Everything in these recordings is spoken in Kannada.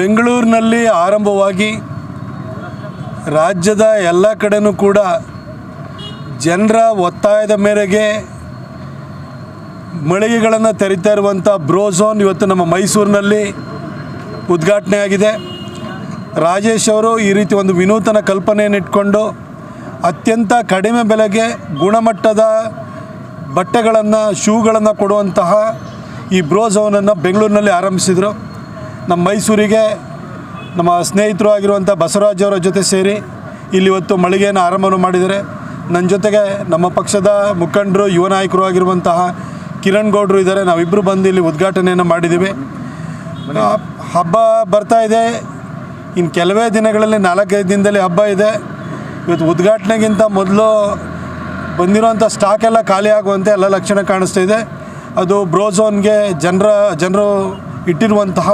ಬೆಂಗಳೂರಿನಲ್ಲಿ ಆರಂಭವಾಗಿ ರಾಜ್ಯದ ಎಲ್ಲ ಕಡೆನೂ ಕೂಡ ಜನರ ಒತ್ತಾಯದ ಮೇರೆಗೆ ಮಳಿಗೆಗಳನ್ನು ತೆರೀತಾ ಇರುವಂಥ ಬ್ರೋಝೋನ್ ಇವತ್ತು ನಮ್ಮ ಮೈಸೂರಿನಲ್ಲಿ ಉದ್ಘಾಟನೆ ಆಗಿದೆ. ರಾಜೇಶ್ ಅವರು ಈ ರೀತಿ ಒಂದು ವಿನೂತನ ಕಲ್ಪನೆಯನ್ನು ಇಟ್ಕೊಂಡು ಅತ್ಯಂತ ಕಡಿಮೆ ಬೆಲೆಗೆ ಗುಣಮಟ್ಟದ ಬಟ್ಟೆಗಳನ್ನು, ಶೂಗಳನ್ನು ಕೊಡುವಂತಹ ಈ ಬ್ರೋಝೋನನ್ನು ಬೆಂಗಳೂರಿನಲ್ಲಿ ಆರಂಭಿಸಿದರು. ನಮ್ಮ ಮೈಸೂರಿಗೆ ನಮ್ಮ ಸ್ನೇಹಿತರು ಆಗಿರುವಂಥ ಬಸವರಾಜ್ ಅವರ ಜೊತೆ ಸೇರಿ ಇಲ್ಲಿ ಇವತ್ತು ಮಳಿಗೆಯನ್ನು ಆರಂಭ ಮಾಡಿದ್ದಾರೆ. ನನ್ನ ಜೊತೆಗೆ ನಮ್ಮ ಪಕ್ಷದ ಮುಖಂಡರು, ಯುವ ನಾಯಕರು ಆಗಿರುವಂತಹ ಕಿರಣ್ ಗೌಡರು ಇದ್ದಾರೆ. ನಾವಿಬ್ಬರು ಬಂದು ಇಲ್ಲಿ ಉದ್ಘಾಟನೆಯನ್ನು ಮಾಡಿದ್ದೀವಿ. ಹಬ್ಬ ಬರ್ತಾ ಇದೆ, ಇನ್ನು ಕೆಲವೇ ದಿನಗಳಲ್ಲಿ 4-5 ದಿನದಲ್ಲಿ ಹಬ್ಬ ಇದೆ. ಇವತ್ತು ಉದ್ಘಾಟನೆಗಿಂತ ಮೊದಲು ಬಂದಿರುವಂಥ ಸ್ಟಾಕ್ ಎಲ್ಲ ಖಾಲಿ ಆಗುವಂತೆ ಎಲ್ಲ ಲಕ್ಷಣ ಕಾಣಿಸ್ತಾ ಇದೆ. ಅದು ಬ್ರೋಝೋನ್ಗೆ ಜನರು ಇಟ್ಟಿರುವಂತಹ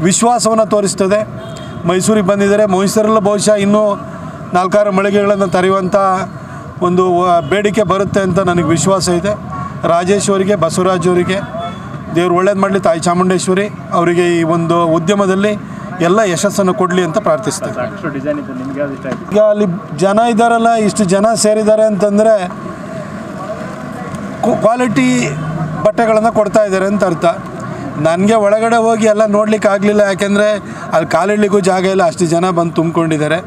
ವಿಶ್ವಾಸವನ್ನು ತೋರಿಸ್ತದೆ. ಮೈಸೂರಿಗೆ ಬಂದಿದ್ದಾರೆ. ಮೈಸೂರಲ್ಲ ಬಹುಶಃ ಇನ್ನೂ 4-6 ಮಳಿಗೆಗಳನ್ನು ತೆರೆಯುವಂಥ ಒಂದು ಬೇಡಿಕೆ ಬರುತ್ತೆ ಅಂತ ನನಗೆ ವಿಶ್ವಾಸ ಇದೆ. ರಾಜೇಶ್ ಅವರಿಗೆ, ಬಸವರಾಜ್ ಅವರಿಗೆ ದೇವರು ಒಳ್ಳೇದು ಮಾಡಲಿ. ತಾಯಿ ಚಾಮುಂಡೇಶ್ವರಿ ಅವರಿಗೆ ಈ ಒಂದು ಉದ್ಯಮದಲ್ಲಿ ಎಲ್ಲ ಯಶಸ್ಸನ್ನು ಕೊಡಲಿ ಅಂತ ಪ್ರಾರ್ಥಿಸ್ತೇನೆ. ಈಗ ಅಲ್ಲಿ ಜನ ಇದ್ದಾರಲ್ಲ, ಇಷ್ಟು ಜನ ಸೇರಿದ್ದಾರೆ ಅಂತಂದರೆ ಕ್ವಾಲಿಟಿ ಬಟ್ಟೆಗಳನ್ನು ಕೊಡ್ತಾ ಇದ್ದಾರೆ ಅಂತ ಅರ್ಥ. ನನಗೆ ಒಳಗಡೆ ಹೋಗಿ ಎಲ್ಲ ನೋಡ್ಲಿಕ್ಕೆ ಆಗಲಿಲ್ಲ, ಯಾಕೆಂದರೆ ಅಲ್ಲಿ ಕಾಲಿಡಲಿಕ್ಕೂ ಜಾಗ ಇಲ್ಲ, ಅಷ್ಟು ಜನ ಬಂದು ತುಂಬಿಕೊಂಡಿದ್ದಾರೆ.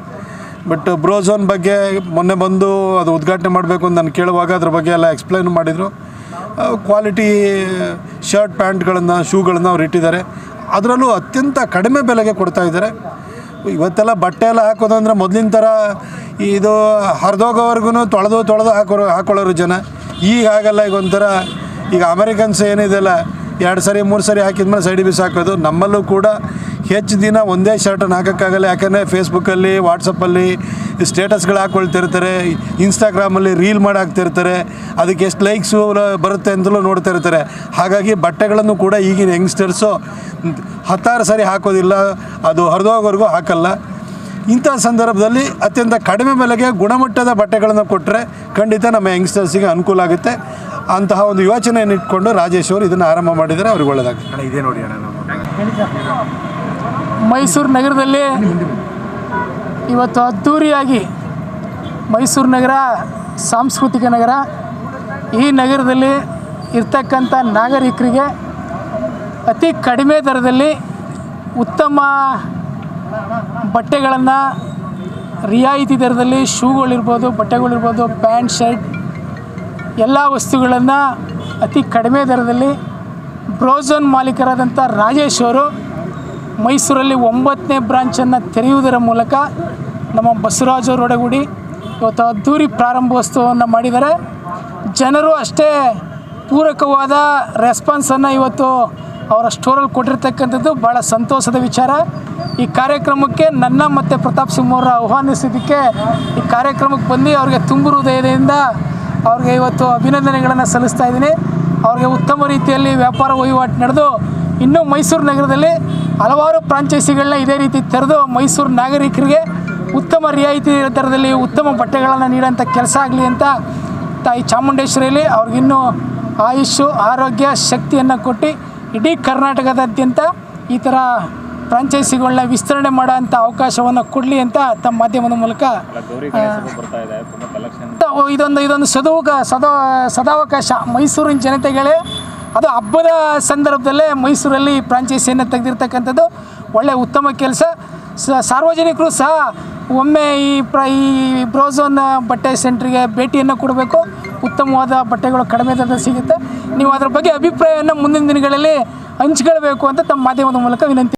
ಬಟ್ ಬ್ರೋಝೋನ್ ಬಗ್ಗೆ ಮೊನ್ನೆ ಬಂದು ಅದು ಉದ್ಘಾಟನೆ ಮಾಡಬೇಕು ಅಂತ ನಾನು ಕೇಳುವಾಗ ಅದ್ರ ಬಗ್ಗೆ ಎಲ್ಲ ಎಕ್ಸ್ಪ್ಲೈನ್ ಮಾಡಿದರು. ಕ್ವಾಲಿಟಿ ಶರ್ಟ್, ಪ್ಯಾಂಟ್ಗಳನ್ನು, ಶೂಗಳನ್ನು ಅವ್ರು ಇಟ್ಟಿದ್ದಾರೆ. ಅದರಲ್ಲೂ ಅತ್ಯಂತ ಕಡಿಮೆ ಬೆಲೆಗೆ ಕೊಡ್ತಾ ಇದ್ದಾರೆ. ಇವತ್ತೆಲ್ಲ ಬಟ್ಟೆ ಎಲ್ಲ ಹಾಕೋದು ಅಂದರೆ ಮೊದಲಿನ ಥರ ಇದು ಹರಿದೋಗೋವರೆಗೂ ತೊಳೆದು ಹಾಕೊಳ್ಳೋರು ಜನ. ಈಗ ಹಾಗಲ್ಲ. ಈಗ ಒಂಥರ ಈಗ ಅಮೆರಿಕನ್ಸ್ ಏನಿದೆಲ್ಲ 2 ಸರಿ 3 ಸರಿ ಹಾಕಿದ್ಮೇಲೆ ಸೈಡ್ ಬೀಸ್ ಹಾಕೋದು. ನಮ್ಮಲ್ಲೂ ಕೂಡ ಹೆಚ್ಚು ದಿನ ಒಂದೇ ಶರ್ಟನ್ನು ಹಾಕೋಕ್ಕಾಗಲ್ಲ, ಯಾಕಂದರೆ ಫೇಸ್ಬುಕ್ಕಲ್ಲಿ, ವಾಟ್ಸಪ್ಪಲ್ಲಿ ಸ್ಟೇಟಸ್ಗಳು ಹಾಕ್ಕೊಳ್ತಿರ್ತಾರೆ, ಇನ್ಸ್ಟಾಗ್ರಾಮಲ್ಲಿ ರೀಲ್ ಮಾಡಿ ಹಾಕ್ತಿರ್ತಾರೆ, ಅದಕ್ಕೆ ಎಷ್ಟು ಲೈಕ್ಸು ಬರುತ್ತೆ ಅಂತಲೂ ನೋಡ್ತಾ ಇರ್ತಾರೆ. ಹಾಗಾಗಿ ಬಟ್ಟೆಗಳನ್ನು ಕೂಡ ಈಗಿನ ಯಂಗ್ಸ್ಟರ್ಸು 10 ಸರಿ ಹಾಕೋದಿಲ್ಲ, ಅದು ಹರಿದೋಗೋವರೆಗೂ ಹಾಕಲ್ಲ. ಇಂಥ ಸಂದರ್ಭದಲ್ಲಿ ಅತ್ಯಂತ ಕಡಿಮೆ ಬೆಲೆಗೆ ಗುಣಮಟ್ಟದ ಬಟ್ಟೆಗಳನ್ನು ಕೊಟ್ಟರೆ ಖಂಡಿತ ನಮ್ಮ ಯಂಗ್ಸ್ಟರ್ಸಿಗೆ ಅನುಕೂಲ ಆಗುತ್ತೆ. ಅಂತಹ ಒಂದು ಯೋಚನೆಯನ್ನು ಇಟ್ಕೊಂಡು ರಾಜೇಶ್ ಅವರು ಇದನ್ನು ಆರಂಭ ಮಾಡಿದರೆ ಅವ್ರಿಗೆ ಒಳ್ಳೆಯದಾಗುತ್ತೆ. ಇದೇ ನೋಡಿ ಮೈಸೂರು ನಗರದಲ್ಲಿ ಇವತ್ತು ಅದ್ಧೂರಿಯಾಗಿ ಮೈಸೂರು ನಗರ ಸಾಂಸ್ಕೃತಿಕ ನಗರ. ಈ ನಗರದಲ್ಲಿ ಇರ್ತಕ್ಕಂಥ ನಾಗರಿಕರಿಗೆ ಅತಿ ಕಡಿಮೆ ದರದಲ್ಲಿ ಉತ್ತಮ ಬಟ್ಟೆಗಳನ್ನು, ರಿಯಾಯಿತಿ ದರದಲ್ಲಿ ಶೂಗಳಿರ್ಬೋದು, ಬಟ್ಟೆಗಳಿರ್ಬೋದು, ಪ್ಯಾಂಟ್, ಶರ್ಟ್ ಎಲ್ಲ ವಸ್ತುಗಳನ್ನು ಅತಿ ಕಡಿಮೆ ದರದಲ್ಲಿ ಬ್ರೋಝೋನ್ ಮಾಲೀಕರಾದಂಥ ರಾಜೇಶ್ ಅವರು ಮೈಸೂರಲ್ಲಿ 9ನೇ ಬ್ರಾಂಚನ್ನು ತೆರೆಯುವುದರ ಮೂಲಕ ನಮ್ಮ ಬಸವರಾಜ್ ಅವರು ಒಡಗೂಡಿ ಇವತ್ತು ಅದ್ಧೂರಿ ಪ್ರಾರಂಭೋತ್ಸವವನ್ನು ಮಾಡಿದ್ದಾರೆ. ಜನರು ಅಷ್ಟೇ ಪೂರಕವಾದ ರೆಸ್ಪಾನ್ಸನ್ನು ಇವತ್ತು ಅವರ ಸ್ಟೋರಲ್ಲಿ ಕೊಟ್ಟಿರ್ತಕ್ಕಂಥದ್ದು ಭಾಳ ಸಂತೋಷದ ವಿಚಾರ. ಈ ಕಾರ್ಯಕ್ರಮಕ್ಕೆ ನನ್ನ ಮತ್ತು ಪ್ರತಾಪ್ ಸಿಂಹ ಅವರ ಆಹ್ವಾನಿಸಿದ್ದಕ್ಕೆ ಈ ಕಾರ್ಯಕ್ರಮಕ್ಕೆ ಬಂದು ಅವ್ರಿಗೆ ತುಂಬು ಹೃದಯದಿಂದ ಅವ್ರಿಗೆ ಇವತ್ತು ಅಭಿನಂದನೆಗಳನ್ನು ಸಲ್ಲಿಸ್ತಾ ಇದ್ದೀನಿ. ಅವ್ರಿಗೆ ಉತ್ತಮ ರೀತಿಯಲ್ಲಿ ವ್ಯಾಪಾರ ವಹಿವಾಟು ನಡೆದು ಇನ್ನೂ ಮೈಸೂರು ನಗರದಲ್ಲಿ ಹಲವಾರು ಫ್ರಾಂಚೈಸಿಗಳನ್ನ ಇದೇ ರೀತಿ ತೆರೆದು ಮೈಸೂರು ನಾಗರಿಕರಿಗೆ ಉತ್ತಮ ರಿಯಾಯಿತಿ ದರದಲ್ಲಿ ಉತ್ತಮ ಬಟ್ಟೆಗಳನ್ನು ನೀಡೋಂಥ ಕೆಲಸ ಆಗಲಿ ಅಂತ ತಾಯಿ ಚಾಮುಂಡೇಶ್ವರಿಯಲ್ಲಿ ಅವ್ರಿಗಿನ್ನೂ ಆಯುಷ್ಯು, ಆರೋಗ್ಯ, ಶಕ್ತಿಯನ್ನು ಕೊಟ್ಟು ಇಡೀ ಕರ್ನಾಟಕದಾದ್ಯಂತ ಈ ಥರ ಫ್ರಾಂಚೈಸಿಗಳನ್ನ ವಿಸ್ತರಣೆ ಮಾಡೋಂಥ ಅವಕಾಶವನ್ನು ಕೊಡಲಿ ಅಂತ ತಮ್ಮ ಮಾಧ್ಯಮದ ಮೂಲಕ ಇದೊಂದು ಸದಾವಕಾಶ ಮೈಸೂರಿನ ಜನತೆಗಳೇ. ಅದು ಹಬ್ಬದ ಸಂದರ್ಭದಲ್ಲೇ ಮೈಸೂರಲ್ಲಿ ಫ್ರಾಂಚೈಸಿಯನ್ನು ತೆಗೆದಿರ್ತಕ್ಕಂಥದ್ದು ಒಳ್ಳೆಯ ಉತ್ತಮ ಕೆಲಸ. ಸಾರ್ವಜನಿಕರು ಸಹ ಒಮ್ಮೆ ಈ ಬ್ರೋಝೋನ್ ಬಟ್ಟೆ ಸೆಂಟ್ರಿಗೆ ಭೇಟಿಯನ್ನು ಕೊಡಬೇಕು. ಉತ್ತಮವಾದ ಬಟ್ಟೆಗಳು ಕಡಿಮೆ ದರದಲ್ಲಿ ಸಿಗುತ್ತೆ. ನೀವು ಅದರ ಬಗ್ಗೆ ಅಭಿಪ್ರಾಯವನ್ನು ಮುಂದಿನ ದಿನಗಳಲ್ಲಿ ಹಂಚಿಕೊಳ್ಬೇಕು ಅಂತ ತಮ್ಮ ಮಾಧ್ಯಮದ ಮೂಲಕ ವಿನಂತಿ.